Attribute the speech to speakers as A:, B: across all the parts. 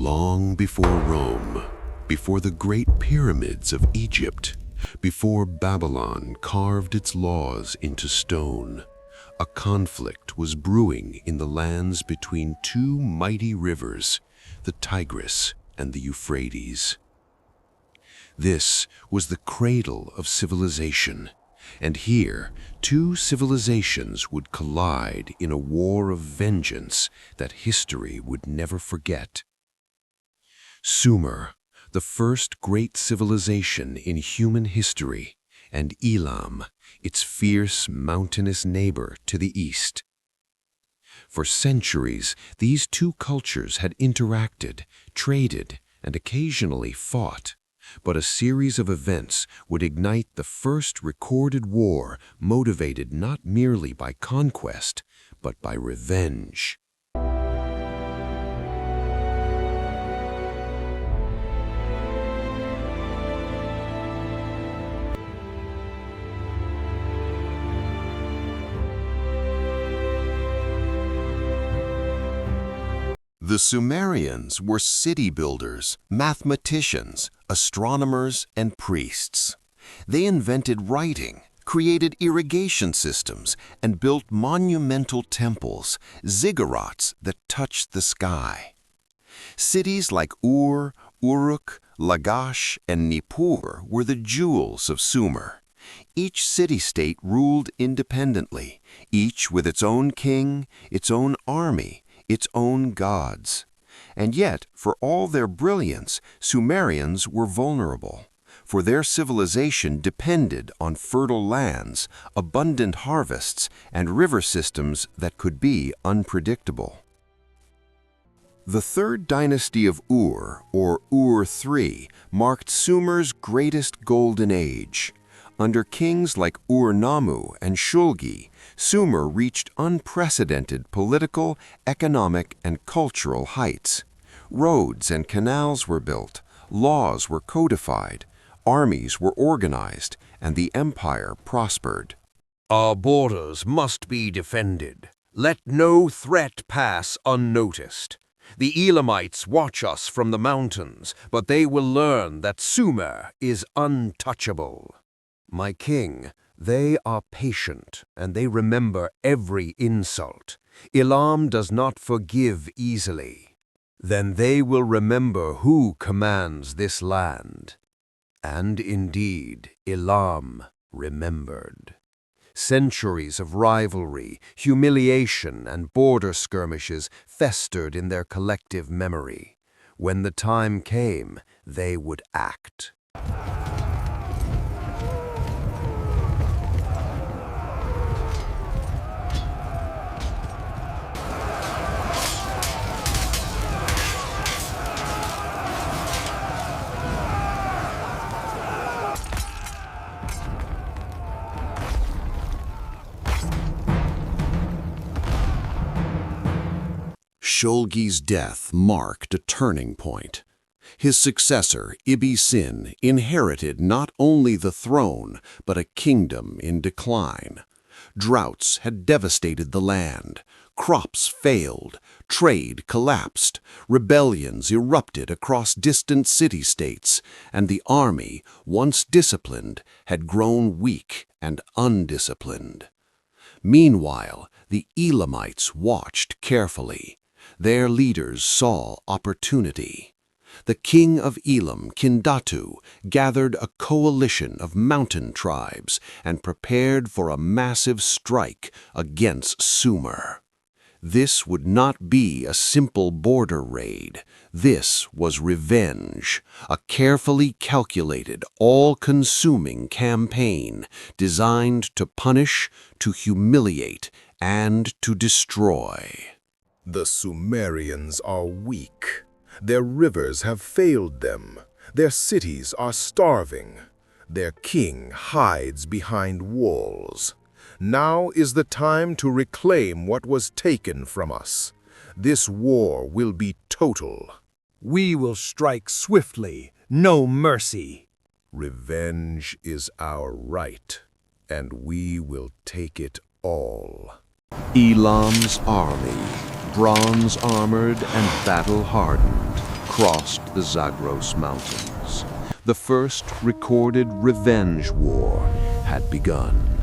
A: Long before Rome, before the great pyramids of Egypt, before Babylon carved its laws into stone, a conflict was brewing in the lands between two mighty rivers, the Tigris and the Euphrates. This was the cradle of civilization, and here two civilizations would collide in a war of vengeance that history would never forget. Sumer, the first great civilization in human history, and Elam, its fierce mountainous neighbor to the east. For centuries, these two cultures had interacted, traded, and occasionally fought, but a series of events would ignite the first recorded war motivated not merely by conquest, but by revenge. The Sumerians were city builders, mathematicians, astronomers, and priests. They invented writing, created irrigation systems, and built monumental temples, ziggurats that touched the sky. Cities like Ur, Uruk, Lagash, and Nippur were the jewels of Sumer. Each city-state ruled independently, each with its own king, its own army, its own gods. And yet, for all their brilliance, Sumerians were vulnerable, for their civilization depended on fertile lands, abundant harvests, and river systems that could be unpredictable. The third dynasty of Ur, or Ur III, marked Sumer's greatest golden age. Under kings like Ur-Nammu and Shulgi, Sumer reached unprecedented political, economic, and cultural heights. Roads and canals were built, laws were codified, armies were organized, and the empire prospered.
B: Our borders must be defended. Let no threat pass unnoticed. The Elamites watch us from the mountains, but they will learn that Sumer is untouchable. My king, they are patient, and they remember every insult. Elam does not forgive easily. Then they will remember who commands this land. And indeed, Elam remembered. Centuries of rivalry, humiliation, and border skirmishes festered in their collective memory. When the time came, they would act.
A: Shulgi's death marked a turning point. His successor, Ibbi-Sin, inherited not only the throne, but a kingdom in decline. Droughts had devastated the land, crops failed, trade collapsed, rebellions erupted across distant city-states, and the army, once disciplined, had grown weak and undisciplined. Meanwhile, the Elamites watched carefully. Their leaders saw opportunity. The king of Elam, Kindatu, gathered a coalition of mountain tribes and prepared for a massive strike against Sumer. This would not be a simple border raid. This was revenge, a carefully calculated, all-consuming campaign designed to punish, to humiliate, and to destroy.
C: The Sumerians are weak. Their rivers have failed them. Their cities are starving. Their king hides behind walls. Now is the time to reclaim what was taken from us. This war will be total.
D: We will strike swiftly, no mercy.
C: Revenge is our right, and we will take it all.
A: Elam's army, bronze-armored and battle-hardened,
B: crossed the Zagros Mountains. The first recorded revenge war had begun.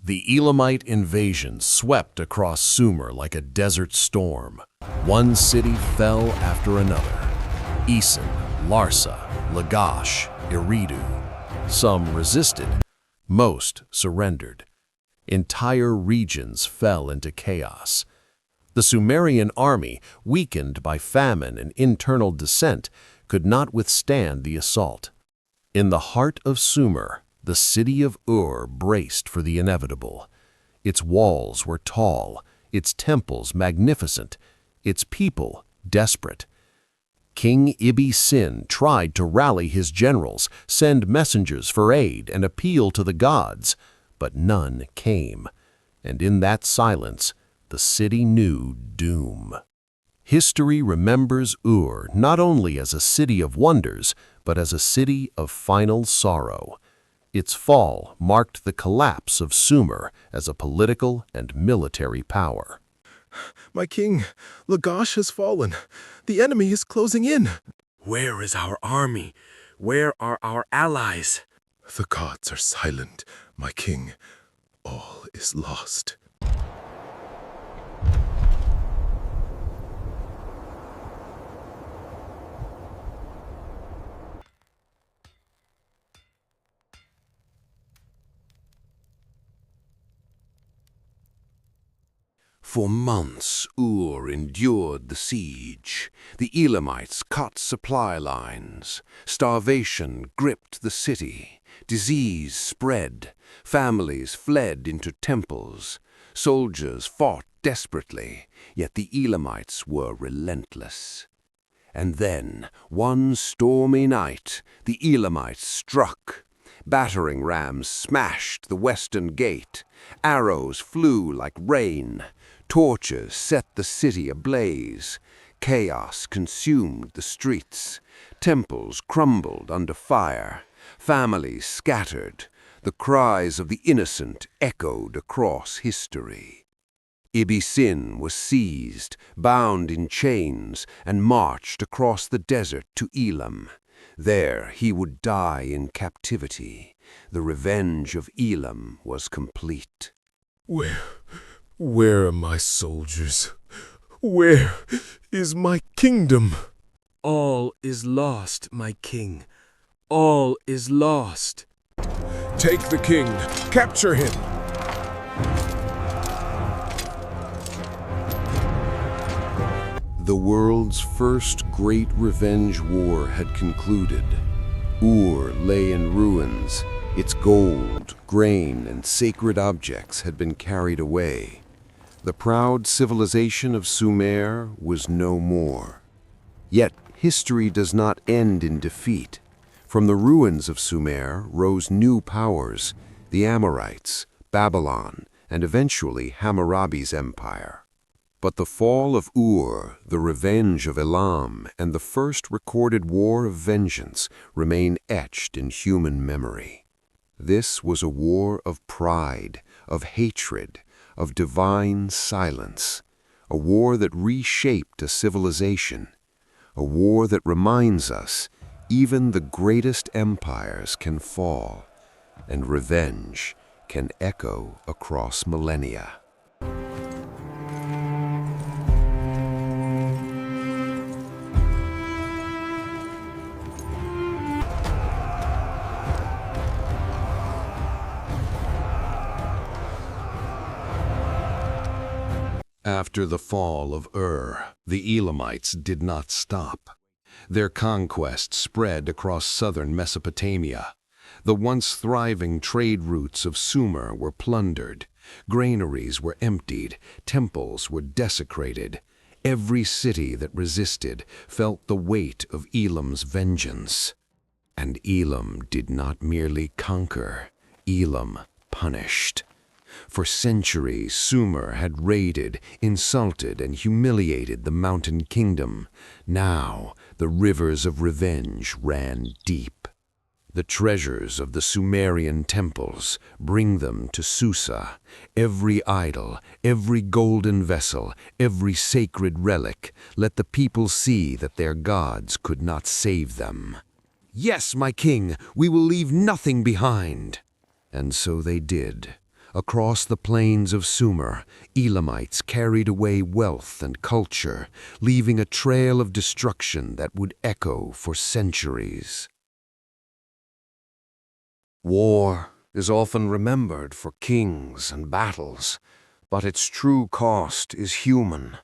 A: The Elamite invasion swept across Sumer like a desert storm. One city fell after another. Esan, Larsa, Lagash, Eridu. Some resisted. Most surrendered. Entire regions fell into chaos. The Sumerian army, weakened by famine and internal dissent, could not withstand the assault. In the heart of Sumer, the city of Ur braced for the inevitable. Its walls were tall, its temples magnificent, its people desperate. King Ibbi-Sin tried to rally his generals, send messengers for aid, and appeal to the gods, but none came. And in that silence, the city knew doom. History remembers Ur not only as a city of wonders, but as a city of final sorrow. Its fall marked the collapse of Sumer as a political and military power.
C: My king, Lagash has fallen. The enemy is closing in.
E: Where is our army? Where are our allies?
C: The gods are silent, my king. All is lost.
B: For months, Ur endured the siege. The Elamites cut supply lines. Starvation gripped the city. Disease spread. Families fled into temples. Soldiers fought desperately, yet the Elamites were relentless. And then, one stormy night, the Elamites struck. Battering rams smashed the western gate. Arrows flew like rain. Torches set the city ablaze. Chaos consumed the streets. Temples crumbled under fire. Families scattered. The cries of the innocent echoed across history. Ibbi-Sin was seized, bound in chains, and marched across the desert to Elam. There he would die in captivity. The revenge of Elam was complete.
C: Where are my soldiers? Where is my kingdom?
E: All is lost, my king. All is lost.
C: Take the king. Capture him.
B: The world's first great revenge war had concluded. Ur lay in ruins. Its gold, grain, and sacred objects had been carried away. The proud civilization of Sumer was no more. Yet history does not end in defeat. From the ruins of Sumer rose new powers, the Amorites, Babylon, and eventually Hammurabi's empire. But the fall of Ur, the revenge of Elam, and the first recorded war of vengeance remain etched in human memory. This was a war of pride, of hatred, of divine silence, a war that reshaped a civilization, a war that reminds us even the greatest empires can fall, and revenge can echo across millennia. After the fall of Ur, the Elamites did not stop. Their conquest spread across southern Mesopotamia. The once thriving trade routes of Sumer were plundered. Granaries were emptied. Temples were desecrated. Every city that resisted felt the weight of Elam's vengeance. And Elam did not merely conquer, Elam punished. For centuries, Sumer had raided, insulted, and humiliated the mountain kingdom. Now, the rivers of revenge ran deep. The treasures of the Sumerian temples, bring them to Susa. Every idol, every golden vessel, every sacred relic, let the people see that their gods could not save them. Yes, my king, we will leave nothing behind. And so they did. Across the plains of Sumer, Elamites carried away wealth and culture, leaving a trail of destruction that would echo for centuries. War is often remembered for kings and battles, but its true cost is human.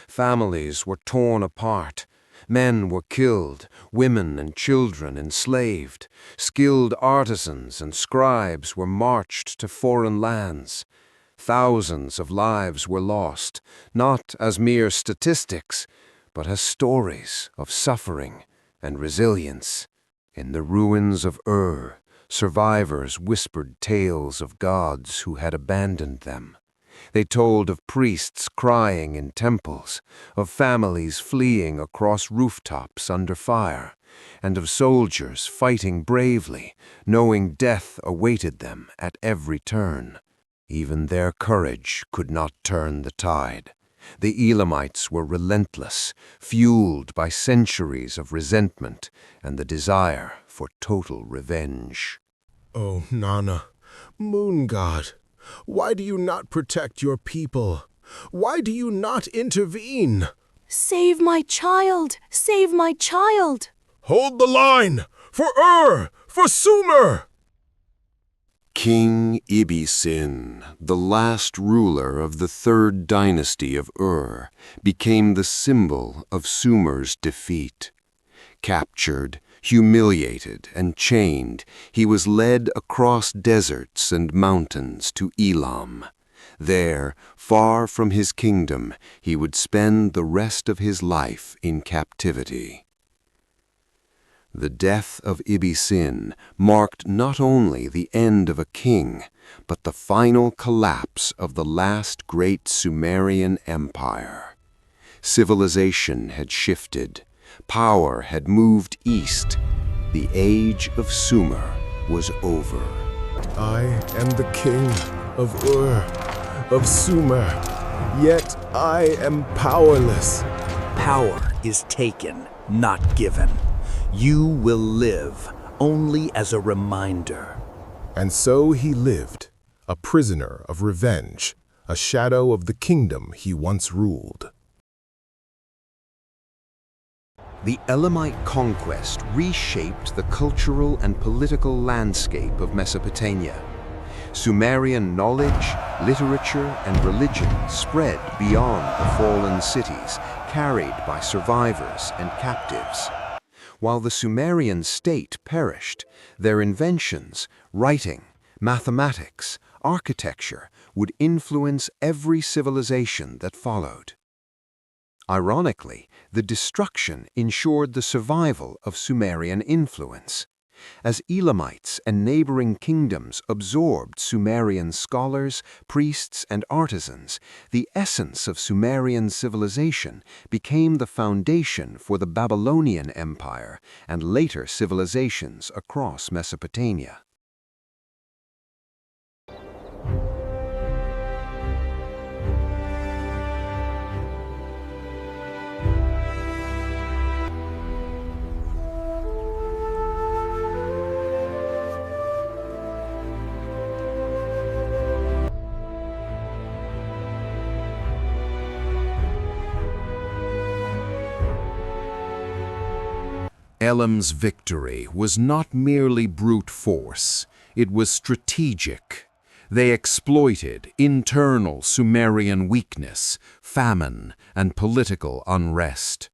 B: Families were torn apart. Men were killed, women and children enslaved, skilled artisans and scribes were marched to foreign lands. Thousands of lives were lost, not as mere statistics, but as stories of suffering and resilience. In the ruins of Ur, survivors whispered tales of gods who had abandoned them. They told of priests crying in temples, of families fleeing across rooftops under fire, and of soldiers fighting bravely, knowing death awaited them at every turn. Even their courage could not turn the tide. The Elamites were relentless, fueled by centuries of resentment and the desire for total revenge.
C: Oh, Nana, moon god, why do you not protect your people? Why do you not intervene?
F: Save my child! Save my child!
C: Hold the line! For Ur! For Sumer!
A: King Ibisin, the last ruler of the third dynasty of Ur, became the symbol of Sumer's defeat. Captured, humiliated, and chained, he was led across deserts and mountains to Elam. There, far from his kingdom, he would spend the rest of his life in captivity. The death of Ibisin marked not only the end of a king, but the final collapse of the last great Sumerian empire. Civilization had shifted. Power had moved east. The age of Sumer was over.
C: I am the king of Ur, of Sumer, yet I am powerless.
D: Power is taken, not given. You will live only as a reminder.
C: And so he lived, a prisoner of revenge, a shadow of the kingdom he once ruled.
B: The Elamite conquest reshaped the cultural and political landscape of Mesopotamia. Sumerian knowledge, literature, and religion spread beyond the fallen cities, carried by survivors and captives. While the Sumerian state perished, their inventions, writing, mathematics, architecture, would influence every civilization that followed. Ironically, the destruction ensured the survival of Sumerian influence. As Elamites and neighboring kingdoms absorbed Sumerian scholars, priests, and artisans, the essence of Sumerian civilization became the foundation for the Babylonian Empire and later civilizations across Mesopotamia.
A: Elam's victory was not merely brute force, it was strategic. They exploited internal Sumerian weakness, famine, and political unrest.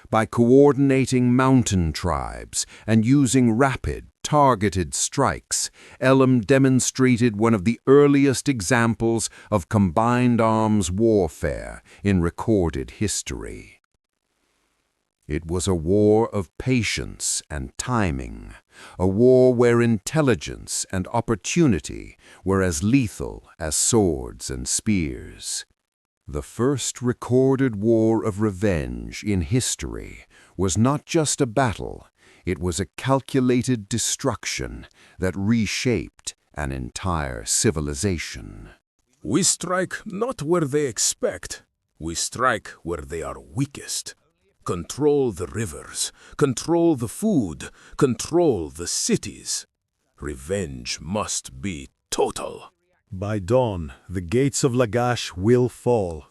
A: By coordinating mountain tribes and using rapid, targeted strikes, Elam demonstrated one of the earliest examples of combined arms warfare in recorded history.
B: It was a war of patience and timing, a war where intelligence and opportunity were as lethal as swords and spears. The first recorded war of revenge in history was not just a battle, it was a calculated destruction that reshaped an entire civilization.
C: We strike not where they expect, we strike where they are weakest. Control the rivers, control the food, control the cities. Revenge must be total.
G: By dawn, the gates of Lagash will fall.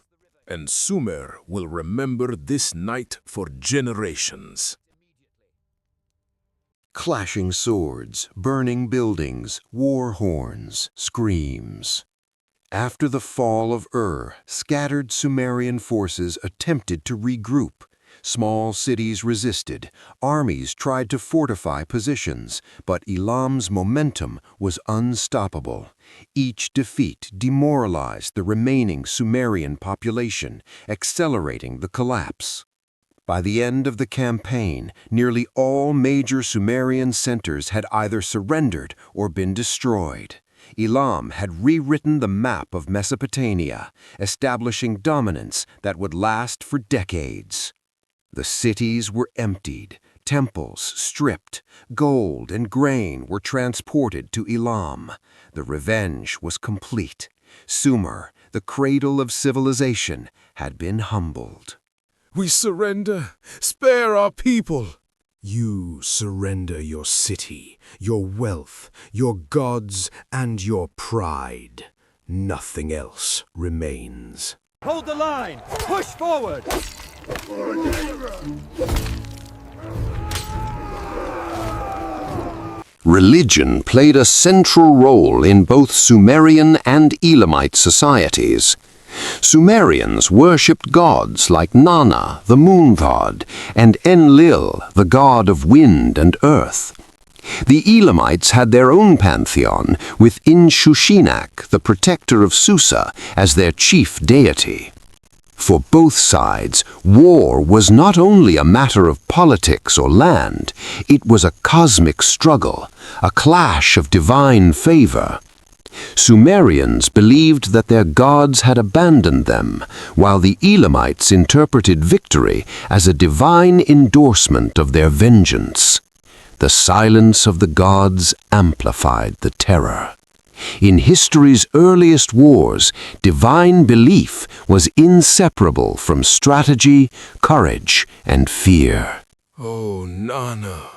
C: And Sumer will remember this night for generations.
A: Clashing swords, burning buildings, war horns, screams. After the fall of scattered Sumerian forces attempted to regroup. Small cities resisted, armies tried to fortify positions, but Elam's momentum was unstoppable. Each defeat demoralized the remaining Sumerian population, accelerating the collapse. By the end of the campaign, nearly all major Sumerian centers had either surrendered or been destroyed. Elam had rewritten the map of Mesopotamia, establishing dominance that would last for decades. The cities were emptied, temples stripped, gold and grain were transported to Elam. The revenge was complete. Sumer, the cradle of civilization, had been humbled.
C: We surrender. Spare our people.
G: You surrender your city, your wealth, your gods, and your pride. Nothing else remains.
H: Hold the line! Push forward!
A: Religion played a central role in both Sumerian and Elamite societies. Sumerians worshipped gods like Nana, the moon god, and Enlil, the god of wind and earth. The Elamites had their own pantheon, with Inshushinak, the protector of Susa, as their chief deity. For both sides, war was not only a matter of politics or land, it was a cosmic struggle, a clash of divine favor. Sumerians believed that their gods had abandoned them, while the Elamites interpreted victory as a divine endorsement of their vengeance. The silence of the gods amplified the terror. In history's earliest wars, divine belief was inseparable from strategy, courage, and fear.
C: Oh, Nana,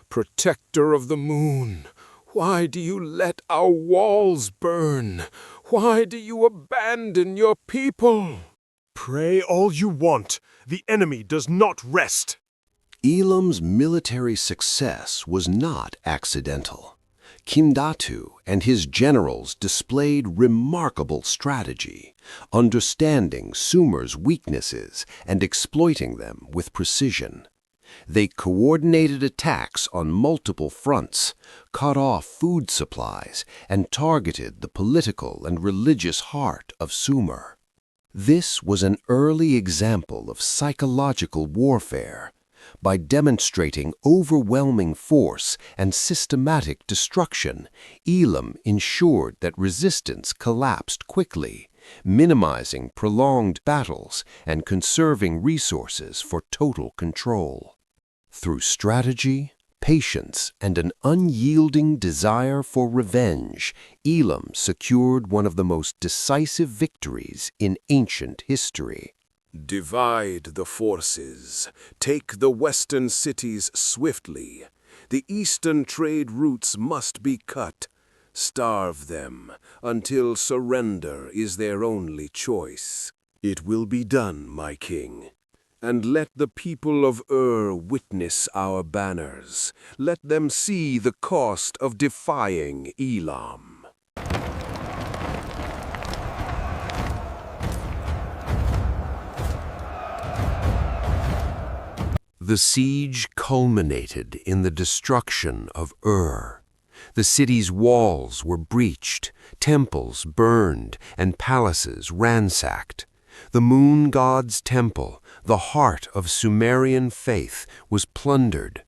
C: protector of the moon, why do you let our walls burn? Why do you abandon your people?
G: Pray all you want. The enemy does not rest.
A: Elam's military success was not accidental. Kimdatu and his generals displayed remarkable strategy, understanding Sumer's weaknesses and exploiting them with precision. They coordinated attacks on multiple fronts, cut off food supplies, and targeted the political and religious heart of Sumer. This was an early example of psychological warfare. By demonstrating overwhelming force and systematic destruction, Elam ensured that resistance collapsed quickly, minimizing prolonged battles and conserving resources for total control. Through strategy, patience, and an unyielding desire for revenge, Elam secured one of the most decisive victories in ancient history.
C: Divide the forces. Take the western cities swiftly. The eastern trade routes must be cut. Starve them until surrender is their only choice. It will be done, my king. And let the people of witness our banners. Let them see the cost of defying Elam.
A: The siege culminated in the destruction of The city's walls were breached, temples burned, and palaces ransacked. The moon god's temple,
B: The heart of Sumerian faith was plundered.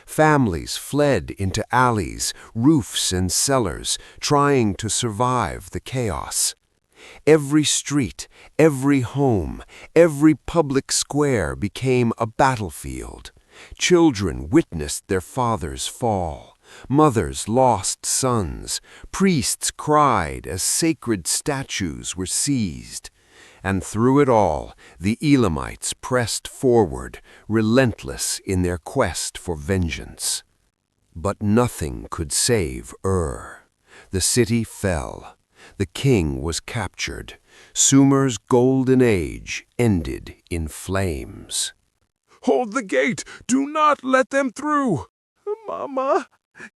B: Families fled into alleys, roofs, and cellars, trying to survive the chaos. Every street, every home, every public square became a battlefield. Children witnessed their fathers fall. Mothers lost sons. Priests cried as sacred statues were seized. And through it all, the Elamites pressed forward, relentless in their quest for vengeance. But nothing could save Ur. The city fell. The king was captured. Sumer's golden age ended in flames.
E: Hold the gate! Do not let them through! Mama,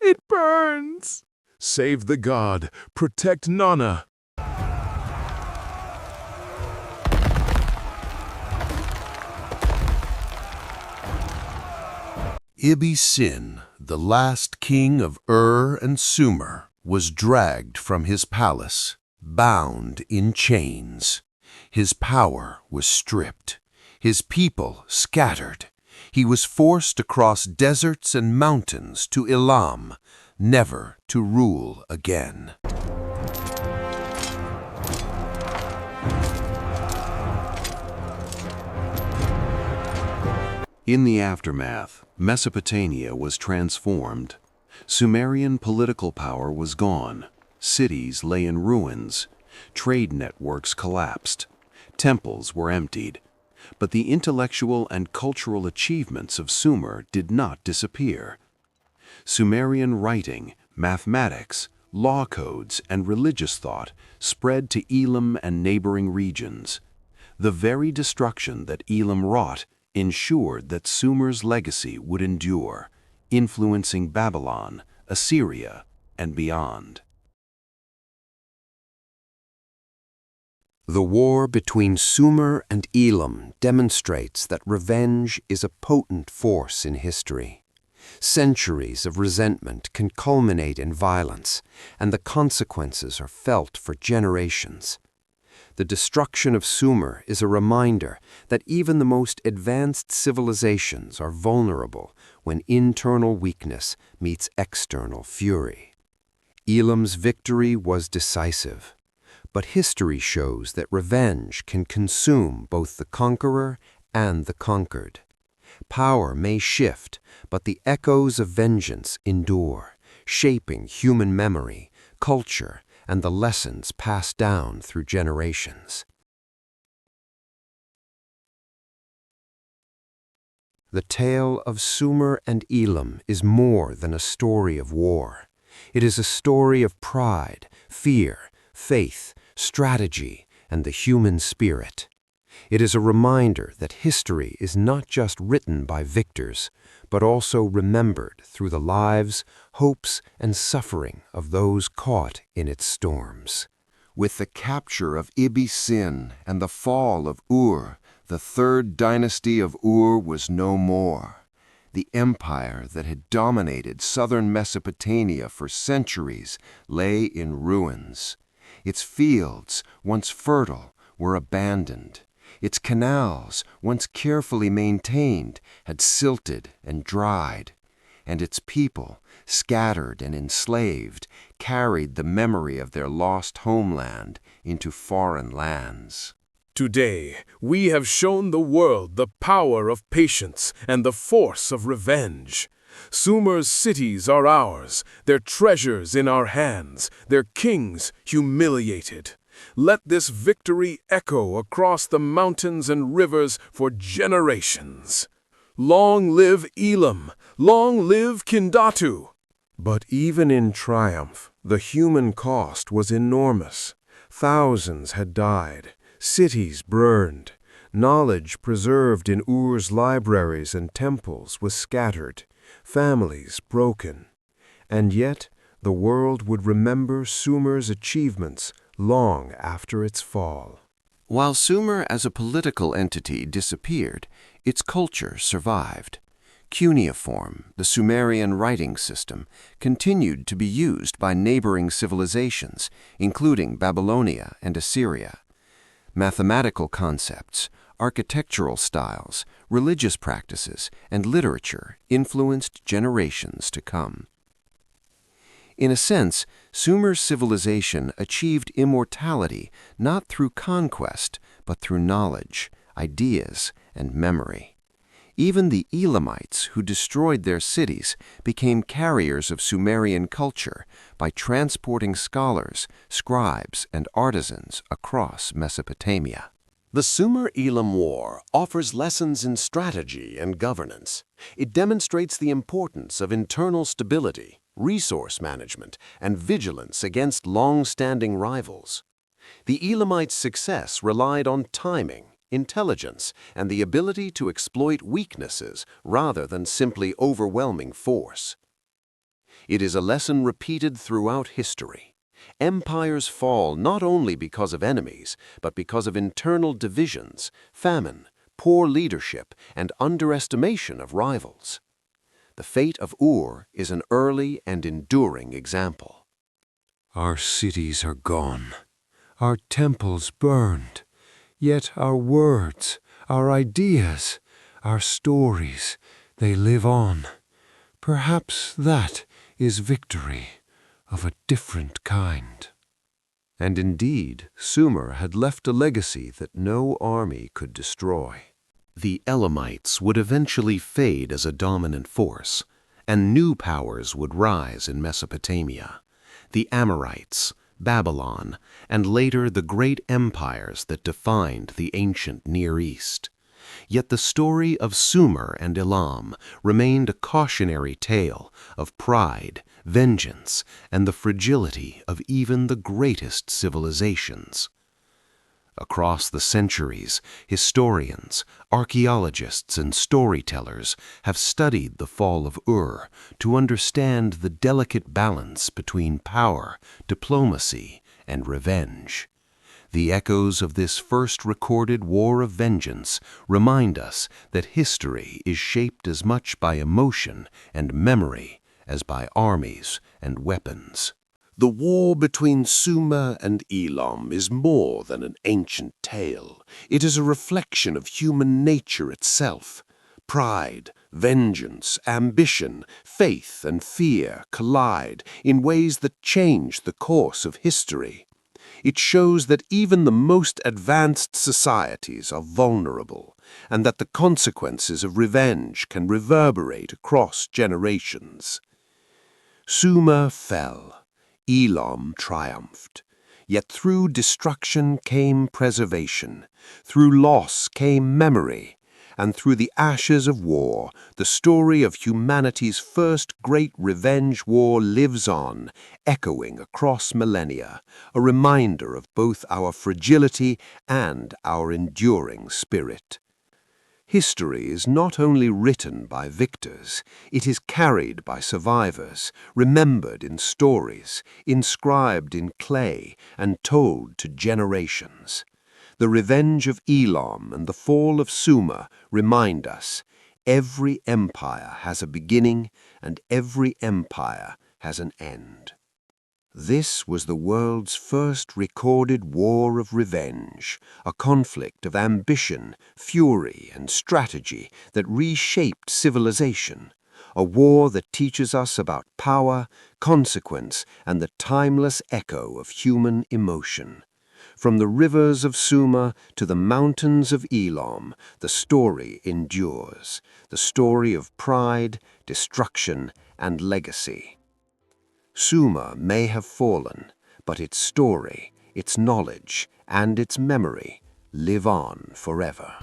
E: it burns! Save the god! Protect Nana!
A: Ibbi-Sin, the last king of Ur and Sumer, was dragged from his palace, bound in chains. His power was stripped, his people scattered. He was forced across deserts and mountains to Elam, never to rule again.
I: In the aftermath, Mesopotamia was transformed. Sumerian political power was gone. Cities lay in ruins. Trade networks collapsed. Temples were emptied. But the intellectual and cultural achievements of Sumer did not disappear. Sumerian writing, mathematics, law codes, and religious thought spread to Elam and neighboring regions. The very destruction that Elam wrought ensured that Sumer's legacy would endure, influencing Babylon, Assyria, and beyond.
B: The war between Sumer and Elam demonstrates that revenge is a potent force in history. Centuries of resentment can culminate in violence, and the consequences are felt for generations. The destruction of Sumer is a reminder that even the most advanced civilizations are vulnerable when internal weakness meets external fury. Elam's victory was decisive, but history shows that revenge can consume both the conqueror and the conquered. Power may shift, but the echoes of vengeance endure, shaping human memory, culture, and the lessons passed down through generations. The tale of Sumer and Elam is more than a story of war. It is a story of pride, fear, faith, strategy, and the human spirit. It is a reminder that history is not just written by victors, but also remembered through the lives, hopes, and suffering of those caught in its storms.
A: With the capture of Ibbi-Sin and the fall of Ur, the third dynasty of Ur was no more. The empire that had dominated southern Mesopotamia for centuries lay in ruins. Its fields, once fertile, were abandoned. Its canals, once carefully maintained, had silted and dried. And its people, scattered and enslaved, carried the memory of their lost homeland into foreign lands.
E: Today, we have shown the world the power of patience and the force of revenge. Sumer's cities are ours, their treasures in our hands, their kings humiliated. Let this victory echo across the mountains and rivers for generations. Long live Elam! Long live Kindatu!
B: But even in triumph, the human cost was enormous. Thousands had died, cities burned, knowledge preserved in Ur's libraries and temples was scattered, families broken. And yet, the world would remember Sumer's achievements long after its fall.
A: While Sumer as a political entity disappeared, its culture survived. Cuneiform, the Sumerian writing system, continued to be used by neighboring civilizations, including Babylonia and Assyria. Mathematical concepts, architectural styles, religious practices, and literature influenced generations to come. In a sense, Sumer's civilization achieved immortality not through conquest, but through knowledge, ideas, and memory. Even the Elamites, who destroyed their cities, became carriers of Sumerian culture by transporting scholars, scribes, and artisans across Mesopotamia. The Sumer-Elam War offers lessons in strategy and governance. It demonstrates the importance of internal stability, resource management, and vigilance against long-standing rivals. The Elamites' success relied on timing, intelligence, and the ability to exploit weaknesses rather than simply overwhelming force. It is a lesson repeated throughout history. Empires fall not only because of enemies, but because of internal divisions, famine, poor leadership, and underestimation of rivals. The fate of Ur is an early and enduring example.
B: Our cities are gone, our temples burned, yet our words, our ideas, our stories, they live on. Perhaps that is victory of a different kind. And indeed, Sumer had left a legacy that no army could destroy.
A: The Elamites would eventually fade as a dominant force, and new powers would rise in Mesopotamia. The Amorites, Babylon, and later the great empires that defined the ancient Near East. Yet the story of Sumer and Elam remained a cautionary tale of pride, vengeance, and the fragility of even the greatest civilizations. Across the centuries, historians, archaeologists, and storytellers have studied the fall of Ur to understand the delicate balance between power, diplomacy, and revenge. The echoes of this first recorded war of vengeance remind us that history is shaped as much by emotion and memory as by armies and weapons.
J: The war between Sumer and Elam is more than an ancient tale. It is a reflection of human nature itself. Pride, vengeance, ambition, faith, and fear collide in ways that change the course of history. It shows that even the most advanced societies are vulnerable, and that the consequences of revenge can reverberate across generations. Sumer fell. Elam triumphed. Yet through destruction came preservation, through loss came memory, and through the ashes of war, the story of humanity's first great revenge war lives on, echoing across millennia, a reminder of both our fragility and our enduring spirit. History is not only written by victors, it is carried by survivors, remembered in stories, inscribed in clay, and told to generations. The revenge of Elam and the fall of Sumer remind us, every empire has a beginning and every empire has an end. This was the world's first recorded war of revenge, a conflict of ambition, fury, and strategy that reshaped civilization, a war that teaches us about power, consequence, and the timeless echo of human emotion. From the rivers of Sumer to the mountains of Elam, the story endures, the story of pride, destruction, and legacy. Sumer may have fallen, but its story, its knowledge, and its memory live on forever.